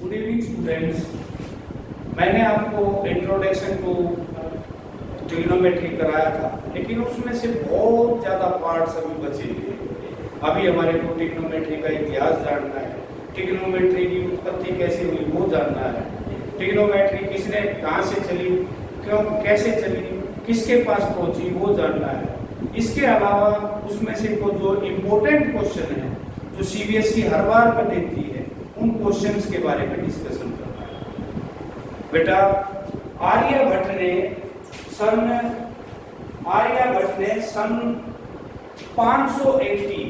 Good evening students. मैंने आपको introduction to trigonometry कराया था, लेकिन उसमें से बहुत ज़्यादा पार्ट्स अभी बचे हुए हैं। अभी हमारे को ट्रिग्नोमेट्री का इतिहास जानना है, ट्रिग्नोमेट्री की उत्पत्ति कैसे हुई वो जानना है, ट्रिग्नोमेट्री किसने कहाँ से चली, क्यों कैसे चली, किसके पास पहुंची वो जानना है। इसके अलावा उसमें से को जो इम्पोर्टेंट क्वेश्चन है जो सीबीएसई हर बार कर देती है, उन क्वेश्चंस के बारे में डिस्कशन करना है। बेटा आर्यभट्ट ने सन 580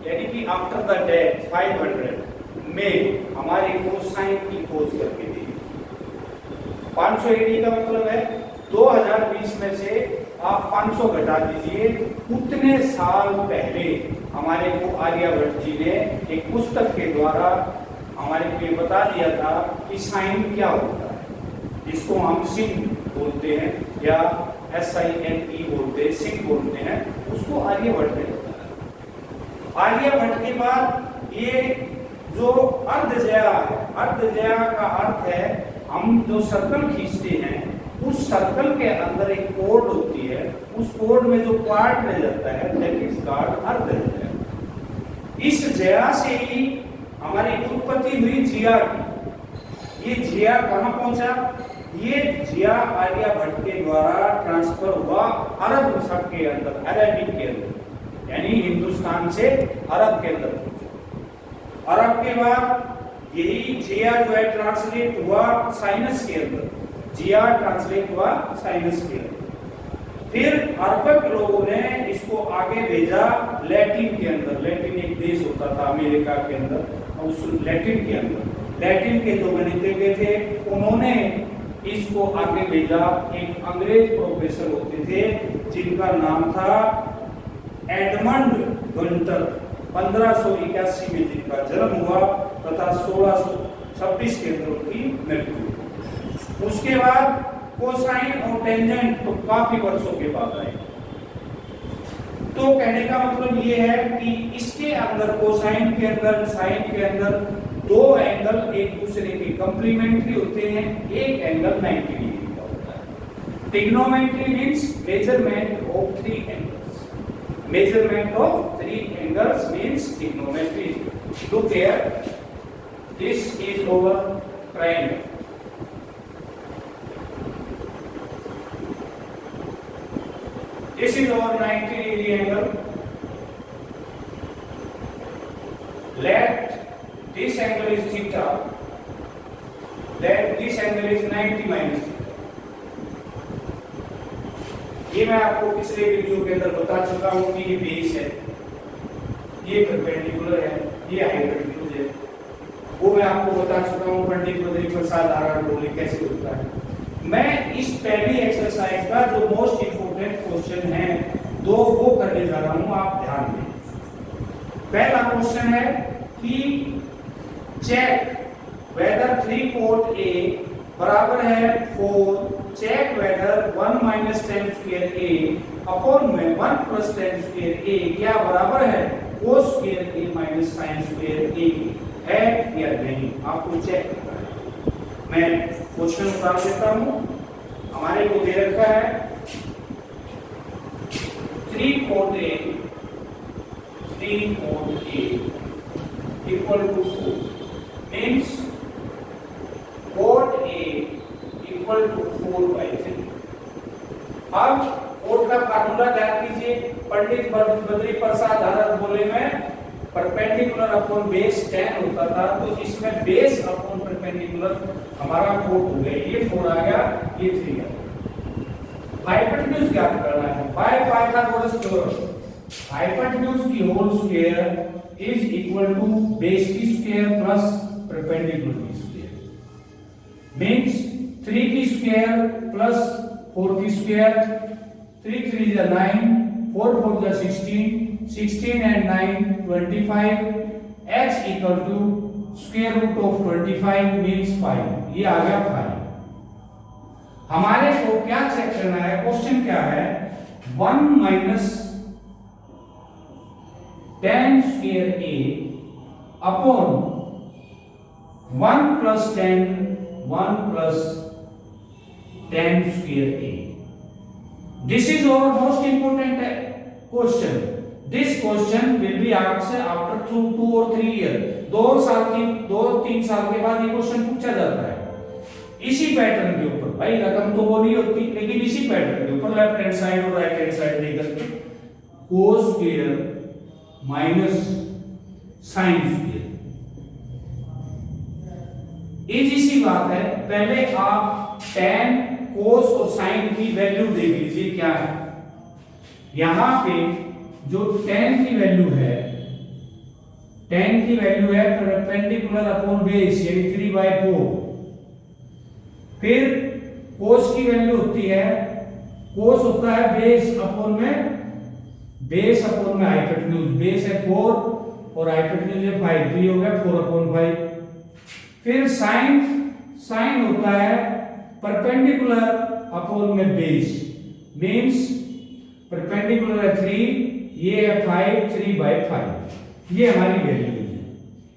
यानी कि आफ्टर द डेथ 500 में हमारे कोसाइन की खोज करके दी। 500 एडी का मतलब है 2020 में से आप 500 घटा दीजिए, उतने साल पहले हमारे को आर्यभट्ट जी ने एक पुस्तक के द्वारा हमारे को ये बता दिया था कि साइन क्या होता है, जिसको हम सिन बोलते हैं या SINE बोलते हैं, सिन बोलते हैं, उसको आर्यभट्ट ने बताया। आर्यभट्ट के बाद ये जो अर्धजया है, अर्धजया का अर्थ है हम जो सर्कल खींचते हैं उस सर्कल के अंदर एक कोड होती है, उस कोड में जो पार्ट रह जाता है दैट इज कॉल्ड अर्धजया। इस जया से ही हमारी उत्पत्ति हुई जिया की। ये जिया कहाँ पहुंचा? ये जिया आर्यभट्ट के द्वारा ट्रांसफर हुआ अरब सब के अंदर, अरेबिक के अंदर, यानी हिंदुस्तान से अरब के अंदर पहुंचा। अरब के बाद यही जिया जो है ट्रांसलेट हुआ साइनस के अंदर, जिया ट्रांसलेट हुआ साइनस के अंदर। फिर अरबक लोगों ने इसको आगे भेजा लैटिन के अंदर। लैटिन एक देश होता था अमेरिका के अंदर, और उस लैटिन के अंदर लैटिन के जो गणितज्ञ थे उन्होंने इसको आगे भेजा। एक अंग्रेज प्रोफेसर होते थे जिनका नाम था एडमंड गंटर। 1581 में जिनका जन्म हुआ तथा 1626 के अंदर उनकी मृत्यु। उसके बाद कोसाइन और टेंजेंट तो काफी वर्षों के बाद आए। तो कहने का मतलब ये है कि इसके अंदर कोसाइन के अंदर साइन के अंदर दो एंगल एक दूसरे के कंप्लीमेंट्री होते हैं, एक एंगल 90 डिग्री का होता है। Trigonometry means measurement of three angles. Measurement of three angles means trigonometry. Look here, this is our triangle. This is our 90 degree angle. Let this angle is theta. Let this angle is 90 minus theta. ये मैं आपको पिछले video के अंदर बता चुका हूँ कि ये बेस है, ये परपेंडिकुलर है, ये हाइपोटेन्यूज है। वो मैं आपको बता चुका हूँ परपेंडिकुलर पर साधारण रोलिंग कैसे होता है। मैं इस पहली एक्सरसाइज का जो मोस्ट इंपोर्टेंट क्वेश्चन है दो वो करने जा रहा हूं, आप ध्यान दें। पहला क्वेश्चन है कि चेक वेदर 3/4 a बराबर है 4, check whether 1 - tan square a upon में 1 + tan square a क्या बराबर है cos square a - sin square a है या नहीं, आपको चेक करना है। मैं क्वेश्चन उतार देता हूं। हमारे को दे रखा है 3/4 a equal to 4 means 4 a equal to 4/3। अब कोड का फार्मूला ध्यान कीजिए, पंडित बद्री प्रसाद हरत बोले में परपेंडिकुलर अपॉन बेस 10 होता था, तो इसमें बेस अपॉन परपेंडिकुलर हमारा 4 हो गया, ये 4 आ गया, ये 3 आ गया। हाइपोटेन्यूज क्या करना है? बाय पाइथागोरस थ्योरम हाइपोटेन्यूज की whole square is equal to base की स्क्वायर प्लस परपेंडिकुलर की स्क्वायर मींस 3 की स्क्वायर प्लस 4 की square, 3 3 is 9, 4 4 is 16, 16 and 9 25, x equal to square root of 25 means 5। ये आ गया 5। हमारे को क्या चेक करना है? क्वेश्चन क्या है? 1 - tan square a upon 1 + tan square a क्या बराबर है cos square a - sin square a। 1 - tan square a upon 1 + tan square a क्या बराबर है cos square a - sin square a। 1 plus 10 square a. This is our most important question. This question will be asked after 2 or 3 years. 2-3 साल के बाद ये question पूछा जाता है इसी पैटर्न के ऊपर। भाई रकम तो वो नहीं होती, लेकिन इसी पैटर्न के ऊपर लेफ्ट हैंड साइड और राइट हैंड साइड देकर के cos square minus sin square. Easy सी बात है। पहले आप tan, cos और sin की वैल्यू देख लीजिए क्या है। यहां पे जो tan की वैल्यू है, tan की वैल्यू है परपेंडिकुलर अपॉन बेस यानी 3/4। फिर cos की वैल्यू होती है, cos होता है बेस अपॉन में हाइपोटेन्यूज। बेस है 4 और हाइपोटेन्यूज है 5, तो ये हो गया 4/5। फिर sin होता है परपेंडिकुलर अपॉन में बेस, मींस परपेंडिकुलर है 3, ये है 5, 3/5। ये हमारी वैल्यूज है।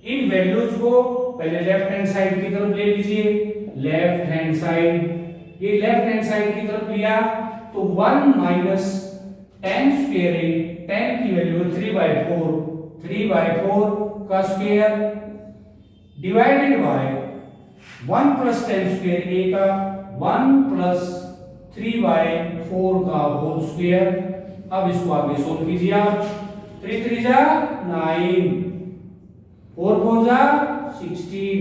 इन वैल्यूज को पहले लेफ्ट हैंड साइड की तरफ ले लीजिए। लेफ्ट हैंड साइड, ये लेफ्ट हैंड साइड की तरफ लिया तो 1 माइनस tan स्क्वायर है। tan की वैल्यू 3/4 का square divided by 1 plus tan square a का 1 प्लस 3/4 का होल स्क्वायर। अब इसको आगे सोल्व कीजिए आप। 3 3 जा 9, 4 4 जा 16।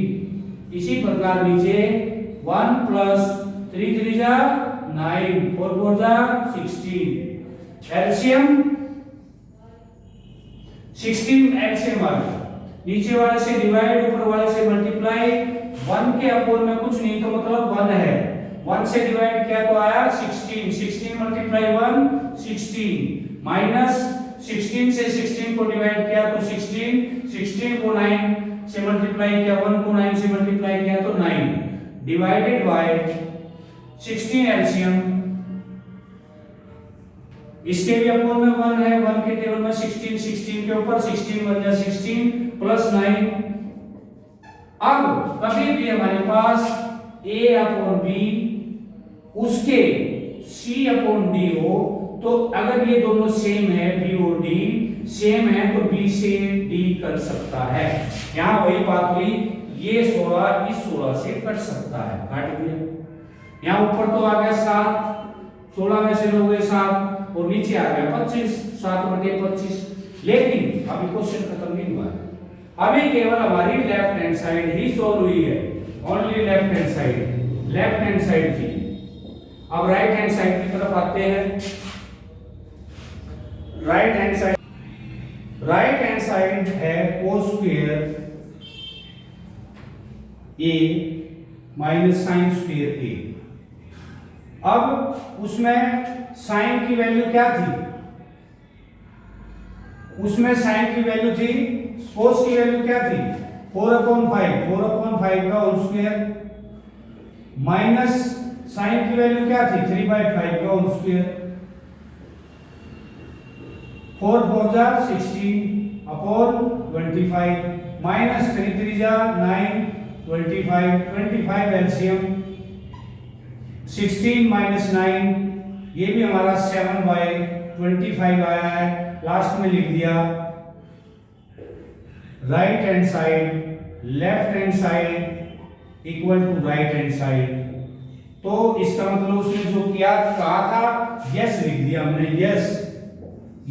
इसी प्रकार नीचे 1 प्लस 3 3 जा 9, 4 4 जा 16। एलसीएम 16 एलसीएम आ गया। नीचे वाले से डिवाइड, ऊपर वाले से मल्टीप्लाई। 1 के अपोन में कुछ नहीं तो मतलब 1 है। 1 से डिवाइड किया तो आया 16। 16 मल्टीप्लाई 1 16 माइनस 16 से 16 को डिवाइड किया तो 16। 16 को 9 से मल्टीप्लाई किया, 1 को 9 से मल्टीप्लाई किया तो 9 डिवाइडेड बाय 16 एलसीएम। इसके भी अपोन में 1 है। 1 के टेबल में 16, 16 के ऊपर 16 बन जाए 16 प्लस 9। अब कभी भी हमारे पास a अपॉन b उसके c अपॉन d हो तो अगर ये दोनों सेम है, b और d सेम है तो b से d कट सकता है। यहां वही बात हुई, ये 16 इस 16 से कट सकता है, काट दिया। यहां ऊपर तो आ गया 7, 16 में से लोगे 7 और नीचे आ गया 25, 7/25। लेकिन अभी क्वेश्चन खत्म नहीं हुआ है। अभी केवल हमारी लेफ्ट हैंड साइड ही सॉल्व हुई है, ओनली लेफ्ट हैंड साइड थी। अब राइट हैंड साइड की तरफ आते हैं। राइट हैंड साइड है cos square a minus sin square a। अब उसमें sin की वैल्यू क्या थी? उसमें sin की वैल्यू थी, cos की वैल्यू क्या थी? 4/5 का होल स्क्वायर माइनस sin की वैल्यू क्या थी? 3/5 का होल स्क्वायर। 4 4 जा 16 अपॉन 25 माइनस 3 3 जा 9, 25 एलसीएम। 16 माइनस 9 ये भी हमारा 7/25 आया है। लास्ट में लिख दिया right hand side left hand side equal to right hand side. तो इसका मतलब उसने जो किया कहा था यस लिख दिया हमने।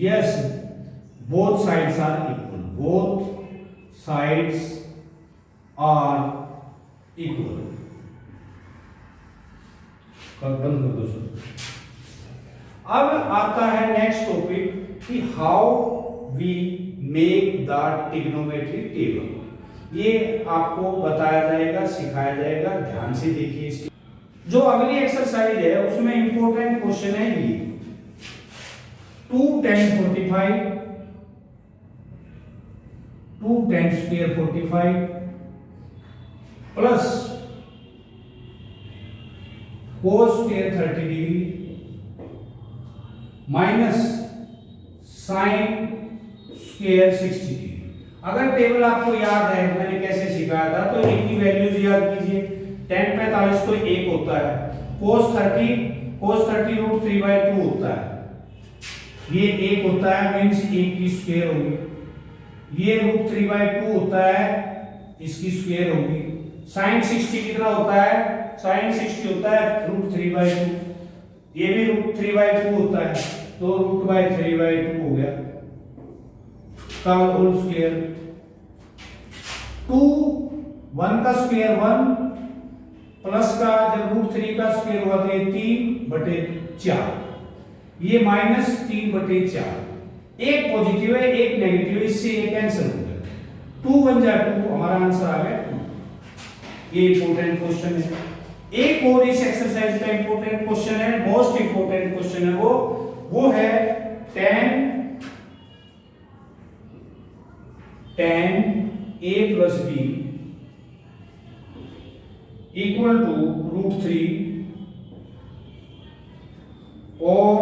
Yes both sides are equal, both sides are equal. बंद कर दो सर। अब आता है नेक्स्ट टॉपिक कि how we make the trigonometry table. ये आपको बताया जाएगा, सिखाया जाएगा, ध्यान से देखिए। इसकी जो अगली एक्सरसाइज है उसमें इंपॉर्टेंट क्वेश्चन है ये 2 tan 45 2 tan square 45 plus cos square 30 degree minus sin square 60 degree. अगर टेबल आपको याद है मैंने कैसे सिखाया था, तो एक की वैल्यूज याद कीजिए। tan 45 तो 1 होता है, cos 30 रूट 3/2 होता है, ये 1 होता है, मींस 1 की स्क्वायर होगी। ये रूट 3/2 होता है, इसकी स्क्वायर होगी। sin 60 कितना होता है, sin 60 होता है रूट 3/2, ये भी रूट 3/2 होता है, तो रूट बाय 3/2 हो गया का होल स्क्वायर। 2 1 का स्क्वायर 1 प्लस का जब रूट 3 का स्क्वायर हुआ तो ये 3/4, ये -3/4, एक पॉजिटिव है एक नेगेटिव, इससे ये कैंसिल हो गया, 2 1 जा 2, हमारा आंसर आ गया 2। ये इंपॉर्टेंट क्वेश्चन है। एक और इस एक्सरसाइज का इंपॉर्टेंट क्वेश्चन है, मोस्ट इंपॉर्टेंट क्वेश्चन है, वो है tan a plus b equal to root 3 और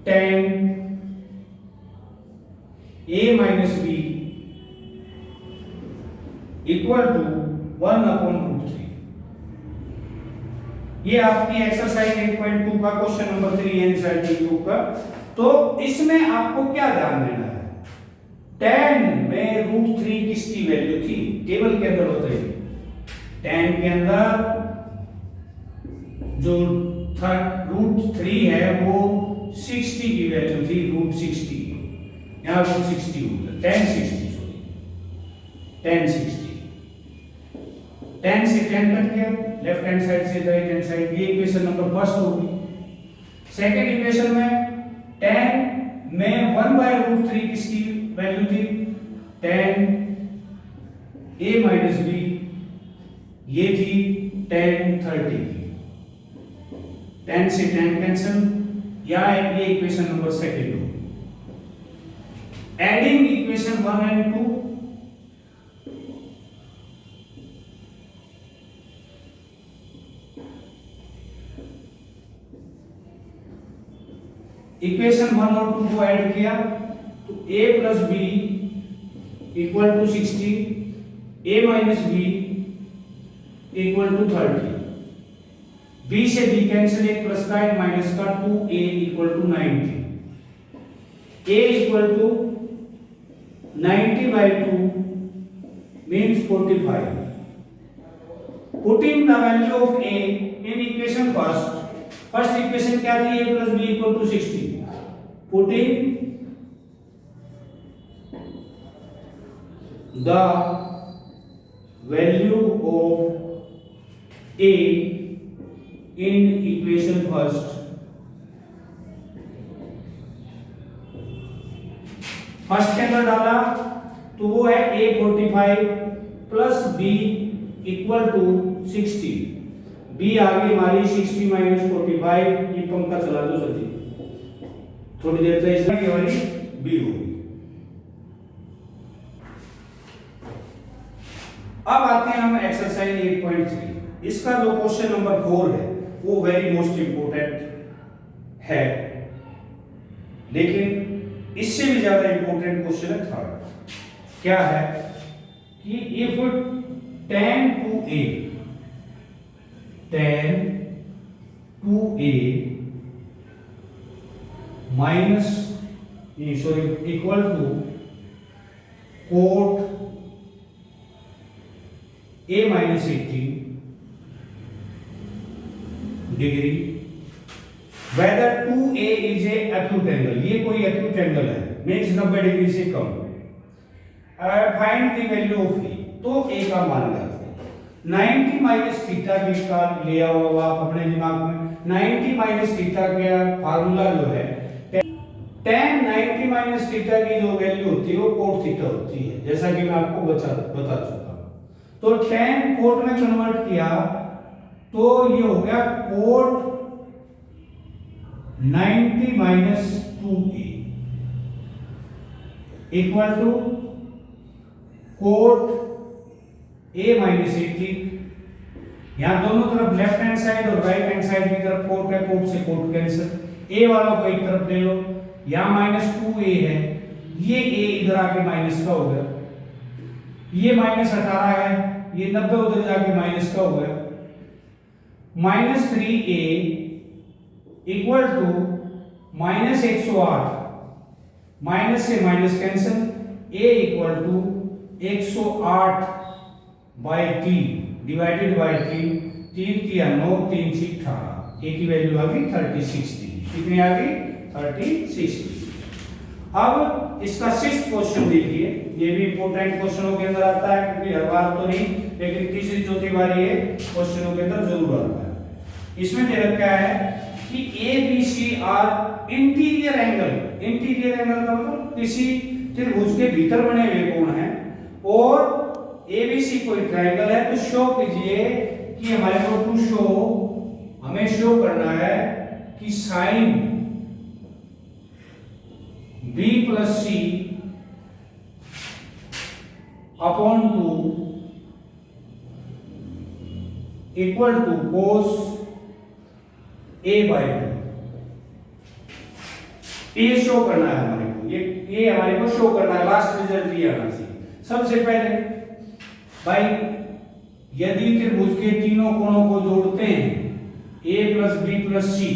tan a minus b equal to 1/√3। ये आपकी एक्सरसाइज 8.2 का क्वेश्चन नंबर 3 एनसीईआरटी ग्रुप का। तो इसमें आपको क्या ध्यान देना है, tan में रूट 3 किसकी वैल्यू थी, टेबल के अंदर बताइए। tan के अंदर जो था रूट 3 है वो 60 की वैल्यू थी, रूट 60, यहां रूट 60 होगा, tan 60 सॉरी, tan 60, tan से tan कट गया, लेफ्ट हैंड साइड से राइट हैंड साइड, ये इक्वेशन नंबर फर्स्ट होगी। सेकंड इक्वेशन में tan में 1/√3 किसकी वैल्यू थी, tan a minus b, ये थी tan 30 की, tan से tan कैंसिल, या ये इक्वेशन नंबर सेकंड होगी। एडिंग इक्वेशन 1 and 2, इक्वेशन 1 और 2 को ऐड किया तो a plus b equal to 60, a minus b equal to 30, b से b कैंसिल, एक प्लस का एक माइनस का, 2a equal to 90, a equal to 90/2 means 45। Putting the value of a in equation first equation क्या थी, a plus b equal to 60, putting the value of a in equation first के अंदर डाला तो वो है a 45 plus b equal to 60, b आ गई हमारी 60 माइनस 45, ये पंखा चला दो सर जी थोड़ी देर तक, इसमें हमारी b होगी। अब आते हैं हम एक्सरसाइज 8.3, इसका जो क्वेश्चन नंबर 4 है वो वेरी मोस्ट इंपोर्टेंट है, लेकिन इससे भी ज्यादा इंपोर्टेंट क्वेश्चन है थर्ड। क्या है कि if tan 2a minus sorry equal to cot a minus 80 डिग्री, whether 2a is a acute angle, ये कोई acute angle है, मीन्स 90 डिग्री से कम, find the value of a, तो a का मान लगाते हैं 90 माइनस थीटा b का लिया हुआ आप अपने दिमाग में, 90 माइनस थीटा का फार्मूला जो है tan 90 माइनस थीटा की जो वैल्यू होती है वो cot थीटा होती है, जैसा कि मैं आपको बता चुका। तो tan cot में कन्वर्ट किया तो ये हो गया cot 90 minus 2a equal to cot a minus 80। यहां दोनों तरफ लेफ्ट हैंड साइड और राइट हैंड साइड की तरफ cot है, cot से cot कैंसिल, a वाला को एक तरफ ले लो, यहां -2a है, ये a इधर आके माइनस का हो गया, ये -18 है, ये 90 उधर जाके माइनस का हो गया, -3a इक्वल टू -108, माइनस से minus cancel, a equal to 108 by 3 divided by 3, 3 3 9, 3 6 18, a की वैल्यू आ गई 36 डिग्री। कितनी आ गई? 36 डिग्री। अब इसका 6th क्वेश्चन देखिए, ये भी इंपॉर्टेंट क्वेश्चनों के अंदर आता है, क्योंकि हर बार तो नहीं, लेकिन तीसरी चौथी बार ये क्वेश्चनों के अंदर जरूर आता है। इसमें दे रखा है कि A B C are interior angle, interior angle का मतलब किसी त्रिभुज के भीतर बने हुए कोण हैं, और एबीसी कोई ट्रायंगल है, तो शो कीजिए कि हमारे को टू शो, हमें शो करना है कि sine B plus C upon 2 equal to cos A by 2, ये शो करना है हमारे को, ये हमारे को शो करना है, लास्ट रिजल्ट ये आना चाहिए। सबसे पहले भाई यदि त्रिभुज के तीनों कोणों को जोड़ते हैं a प्लस बी प्लस सी,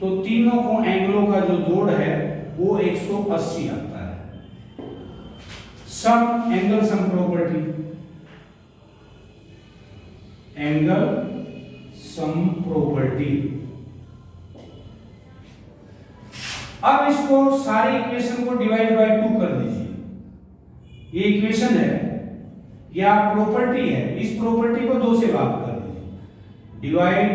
तो तीनों को एंगलों का जो जोड़ है वो 180 आता है। Sum angle sum property, angle sum property. अब इसको सारे इक्वेशन को डिवाइड बाय 2 कर दीजिए। ये इक्वेशन है या प्रॉपर्टी है, इस प्रॉपर्टी को 2 से भाग कर दीजिए। डिवाइड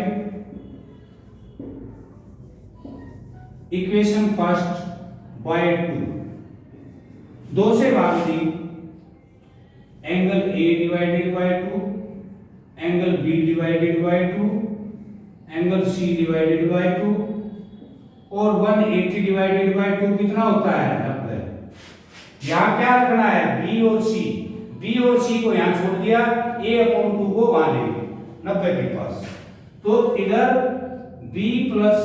इक्वेशन फर्स्ट बाय 2, 2 से भाग दी, angle A divided by 2, angle B divided by 2, angle C divided by 2, और 180 डिवाइडेड बाय 2 कितना होता है? 90। यहां क्या रखना है? बी और सी, बी और सी को यहां छोड़ दिया, a अपॉन 2 को वहां ले गए 90 के पास, तो इधर b plus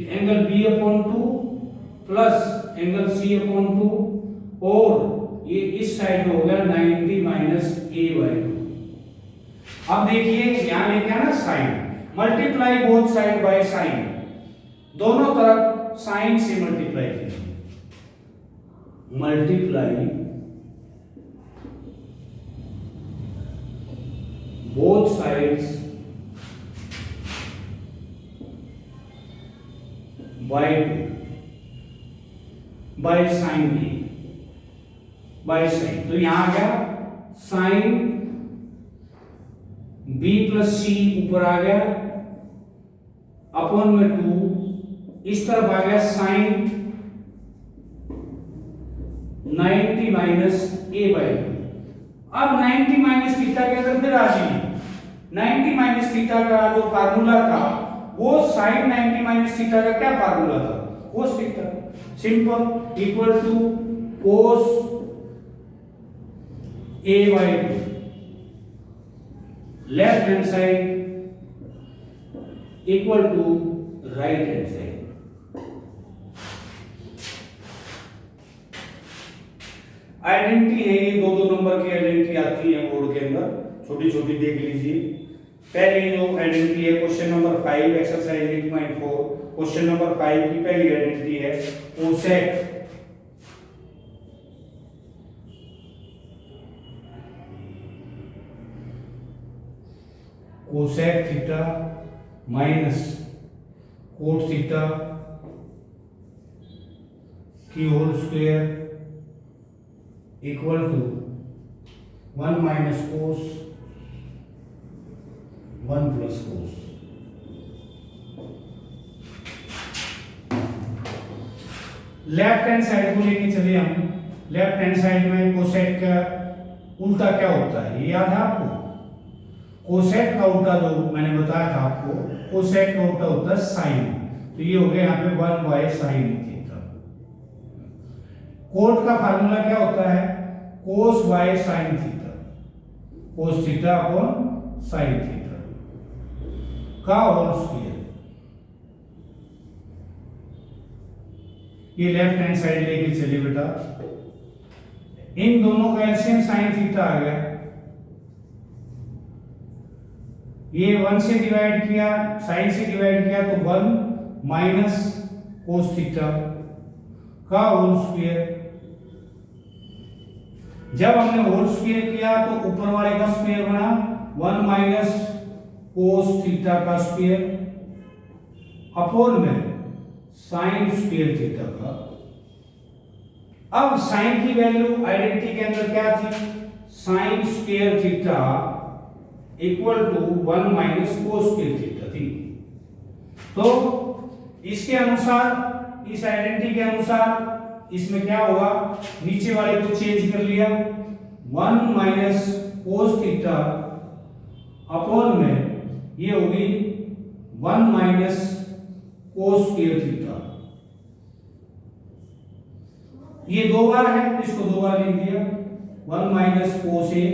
angle b upon 2 plus angle c upon 2, और ये इस साइड में हो गया 90 माइनस a बाई 2। अब देखिए यहां लिखा है ना sine, multiply both side by sine, दोनों तरफ साइन से मल्टीप्लाई कीजिए, मल्टीप्लाई both sides by sin b, by sin, तो यहां आ गया sin b प्लस सी ऊपर आ गया अपॉन में 2, इस तरफ आ गया sin 90 माइनस a बाई 2। अब 90 माइनस थीटा के अंदर फिर आ जाइए, 90 माइनस थीटा का जो फार्मूला था वो साइन 90 माइनस थीटा का क्या फार्मूला था? Cos theta, simple, equal to cos a by 2, left hand side equal to right hand side. Identity है, ये 2-2 नंबर की आइडेंटिटी आती है बोर्ड के अंदर, छोटी छोटी देख लीजिए। पहली जो आइडेंटिटी है question number 5 exercise 8.4, question number 5 की पहली आइडेंटिटी है cosec cosec theta minus cot theta की whole square equal to 1 minus cos 1 plus cos. Left hand side को लेके चलिए हम। लेफ्ट हैंड साइड में कोसेक का उल्टा क्या होता है, ये याद है आपको? कोसेक का उल्टा जो मैंने बताया था आपको, कोसेक का उल्टा होता है साइन, तो ये हो गया यहाँ पे 1 बाय साइन थीटा। कोट का फार्मूला क्या होता है? Cos by sine theta, cos theta upon sine theta का होल स्क्वायर। ये लेफ्ट हैंड साइड लेके चलिए बेटा, इन दोनों का एलसीएम साइन थीटा आ गया, ये 1 से डिवाइड किया, साइन से डिवाइड किया तो 1 माइनस कोस थीटा का होल स्क्वायर। जब हमने होल स्क्वायर किया तो ऊपर वाले का स्क्वायर बना 1 माइनस कोस थीटा का स्क्वायर अपॉन में साइन स्क्वायर थीटा का। अब साइन की वैल्यू आइडेंटिटी के अंदर क्या थी, sine square theta equal to 1 minus cos square theta थी। तो इसके अनुसार, इस आइडेंटिटी के अनुसार इसमें क्या होगा, नीचे वाले को चेंज कर लिया 1 माइनस कोस थीटा अपॉन में ये होगी 1 माइनस कोस स्क्वायर थीटा। ये दो बार है तो इसको दो बार लिख दिया 1 माइनस कोस ए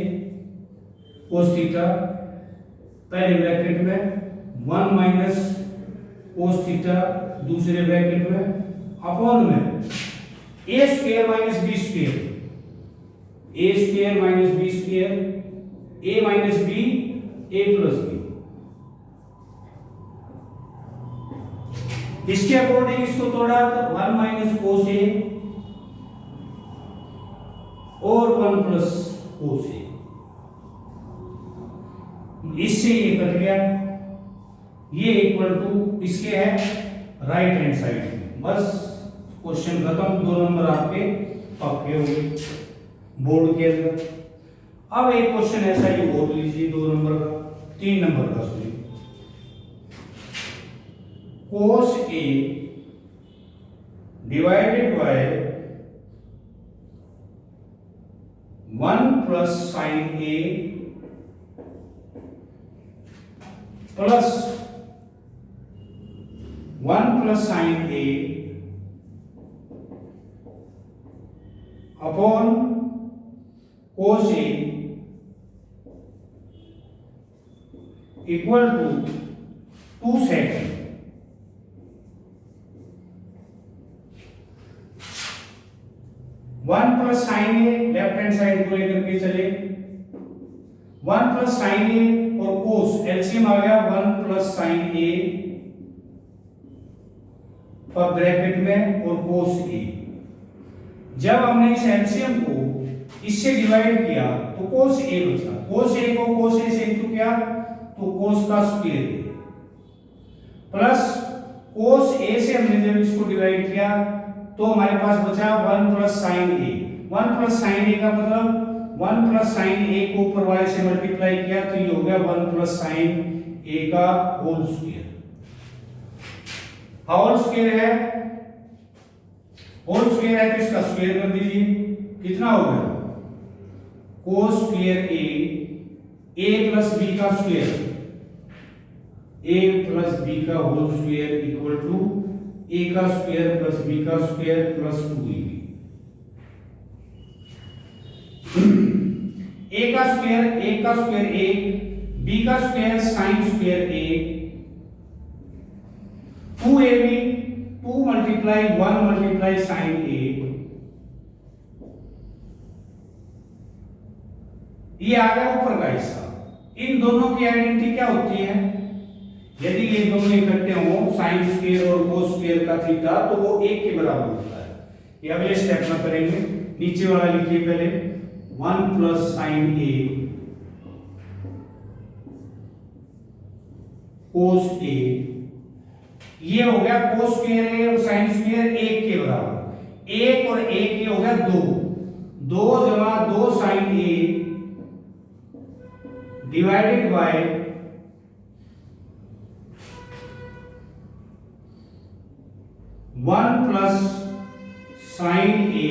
कोस थीटा, पहले ब्रैकेट में 1 माइनस कोस थीटा दूसरे ब्रैकेट में अपॉन में ए स्क्वायर माइनस बी स्क्वायर, ए स्क्वायर माइनस बी स्क्वायर, ए माइनस बी ए प्लस बी। इसके अकॉर्डिंग इसको तोड़ा तो 1 माइनस कोस ए और 1 प्लस कोस ए, इससे ये कट गया, ये इक्वल टू इसके है राइट हैंड साइड में। बस क्वेश्चन खत्म, 2 नंबर आपके पक्के हो गए बोर्ड के अंदर। अब एक क्वेश्चन ऐसा ही और लीजिए 2 नंबर का, 3 नंबर का सुनिए। Cos A divided by 1 plus sine A plus 1 plus sine A upon cos A equal to 2 second. One plus sine A left hand side को लेकर के चले, 1 प्लस साइन ए और कोस एलसीएम आ गया 1 प्लस साइन ए पर bracket में और cos ए। जब हमने इस एलसीएम को इससे डिवाइड किया तो कोस ए बचा, कोस ए को कोस ए से इंटू किया तो कोस का स्क्वायर प्लस कोस ए से हमने जब इसको डिवाइड किया तो हमारे पास बचा 1 प्लस साइन ए। 1 प्लस साइन ए का मतलब 1 प्लस साइन ए को ऊपर वाले से मल्टीप्लाई किया तो ये हो गया 1 प्लस साइन ए का होल स्क्वायर। होल स्क्वायर है, होल स्क्वायर है तो इसका स्क्वायर कर दीजिए, कितना हो गया कोस स्क्वायर ए प्लस बी का स्क्वायर, ए प्लस बी का होल स्क्वायर इक्वल टू ए का स्क्वायर प्लस बी का स्क्वायर प्लस 2ab। ए का स्क्वायर ए, बी का स्क्वायर साइन स्क्वायर ए, 2ab 2 मल्टीप्लाई 1 मल्टीप्लाई साइन ए। ये आ गया ऊपर का हिस्सा। इन दोनों की आइडेंटिटी क्या होती है, यदि ये दोनों इकट्ठे हो साइन स्क्वायर और कोस स्क्वायर का थीटा तो वो 1 के बराबर होता है। ये अगले स्टेप में करेंगे। नीचे वाला लिखिए पहले 1 प्लस साइन ए कोस ए, ये हो गया कोस स्क्वायर ए और साइन स्क्वायर 1 के बराबर। 1 और 1 ये हो गया 2, 2 जमा 2 sine A divided by 1 plus sine A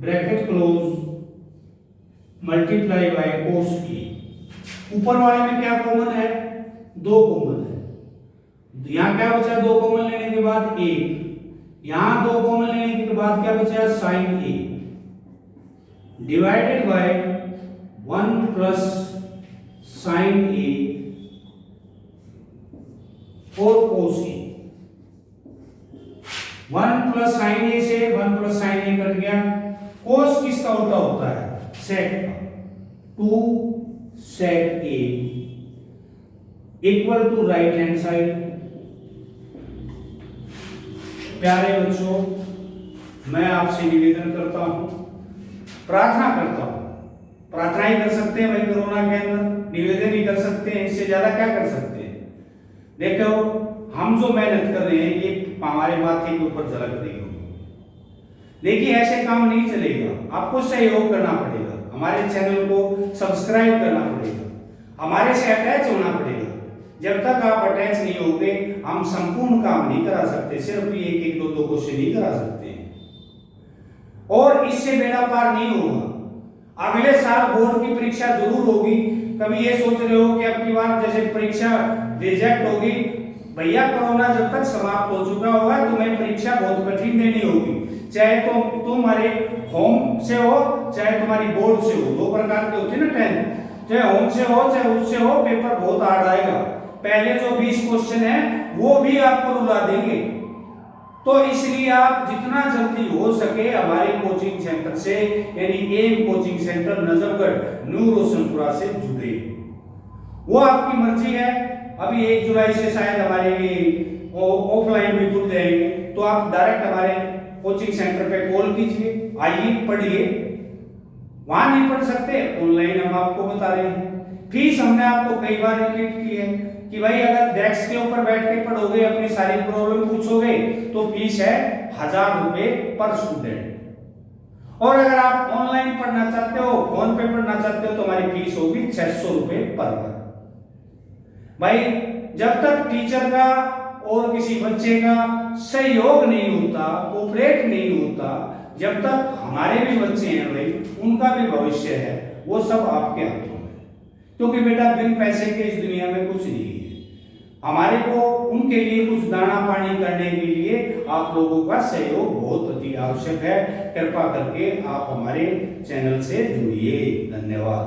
bracket close multiply by cos A. ऊपर वाले में क्या कॉमन है, 2 कॉमन है, यहां क्या बचा 2 कॉमन लेने के बाद 1, यहां 2 कॉमन लेने के बाद क्या बचा sine A divided by 1 plus sine A और cos A. 1 plus sine set 2 set A equal to right hand side. प्यारे बच्चों, मैं आपसे निवेदन करता हूं, प्रार्थना करता हूं, प्रार्थना ही कर सकते हैं भाई कोरोना के अंदर, निवेदन ही कर सकते हैं, इससे ज्यादा क्या कर सकते हैं। देखो हम जो मेहनत कर रहे हैं ये हमारे माथे के ऊपर झलक रही होगी, लेकिन ऐसे काम नहीं चलेगा, आपको सहयोग करना पड़ेगा, हमारे चैनल को सब्सक्राइब करना पड़ेगा, हमारे से अटैच होना पड़ेगा। जब तक आप अटैच नहीं होगे हम संपूर्ण काम नहीं करा सकते, सिर्फ एक एक दो क्वेश्चन नहीं करा सकते हैं, और इससे बेड़ा पार नहीं होगा। अगले साल बोर्ड की परीक्षा जरूर होगी। कभी ये सोच रहे हो कि अब की बार जैसे परीक्षा रिजेक्ट होगी, भैया कोरोना जब तक समाप्त हो चुका होगा तुम्हें परीक्षा बहुत कठिन देनी होगी, चाहे तो तुम्हारे होम से हो चाहे तुम्हारी बोर्ड से हो, दो प्रकार के होते हैं ना टेंथ, चाहे होम से हो चाहे उससे हो, पेपर बहुत हार्ड आएगा। पहले जो 20 क्वेश्चन है वो भी आपको रुला देंगे, तो इसलिए आप जितना जल्दी हो सके हमारे कोचिंग सेंटर से यानी M coaching centre Najafgarh New Roshanpura से जुड़े। वो आपकी मर्जी है, अभी 1 जुलाई से शायद हमारे ऑफलाइन भी खुल जाएंगे, तो आप डायरेक्ट हमारे कोचिंग सेंटर पे कॉल कीजिए, आइए पढ़िए। वहां नहीं पढ़ सकते ऑनलाइन हम आपको बता रहे हैं। फीस हमने आपको कई बार रिपीट की है कि भाई अगर डेस्क के ऊपर बैठ के पढ़ोगे, अपनी सारी प्रॉब्लम पूछोगे तो फीस है 1000 रुपए पर स्टूडेंट, और अगर आप ऑनलाइन पढ़ना चाहते हो, फोन पे पढ़ना चाहते हो तो हमारी फीस होगी 600 रुपए पर वर्ग। भाई जब तक टीचर का और किसी बच्चे का सहयोग नहीं होता, कोऑपरेट नहीं होता, जब तक हमारे भी बच्चे हैं भाई उनका भी भविष्य है, वो सब आपके हाथों में, क्योंकि बेटा बिन पैसे के इस दुनिया में कुछ नहीं है। हमारे को उनके लिए कुछ दाना पानी करने के लिए आप लोगों का सहयोग बहुत अति आवश्यक है। कृपा करके आप हमारे चैनल से जुड़िए। धन्यवाद।